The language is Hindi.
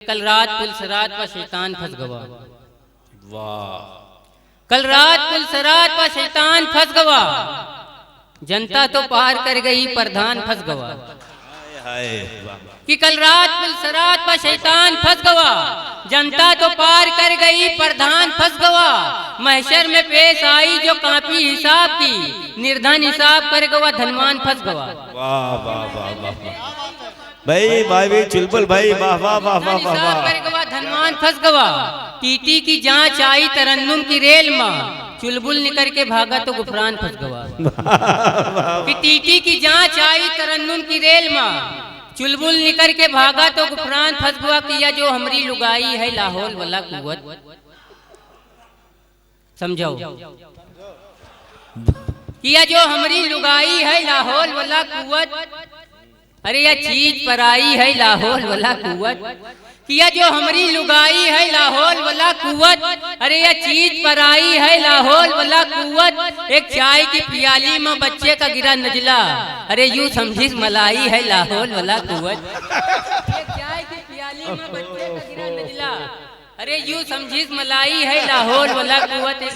कल रात पुलसरात पर शैतान फंस गवा। वाह। कल रात पुलसरात पर शैतान फंस गवा। जनता तो पार कर गई, प्रधान फंस गवा। कि कल रात पुलसरात पर शैतान फंस गवा। जनता तो पार कर गई, प्रधान फंस गवा। महशर में पेश आई जो कापी हिसाब की, निर्धन हिसाब कर गवा, धनवान फंस गवा। वाह वाह वाह वाह भाई भाई चुलबुल भाई, वाह वाह वाह वाह वाह। कर गवा, धनवान फंस गवा। टीटी की जांच आई तरन्नुम की रेल में, चुलबुल निकल के भागा तो गुफरान फंस गवा। कि टीटी की जांच आई तरन्नुम की रेल में, चुलबुल निकल के भागा तो गुफरान फंस गवा। किया जो हमारी लुगाई है लाहौल वाला कुवत, समझाओ। किया जो हमारी लुगाई है लाहौल वाला कुवत, अरे यह चीज पर आई है लाहौल वाला कुवत। किया जो हमारी लुगाई है लाहौल वाला कुवत, अरे यह चीज पर आई है लाहौल वाला कुवत। एक चाय की प्याली में बच्चे का गिरा नजला, अरे यूं समझिस मलाई है लाहौल वाला कुवत। एक चाय की प्याली में बच्चे का गिरा नजला, अरे यूं समझिस मलाई है लाहौल वाला कुवत।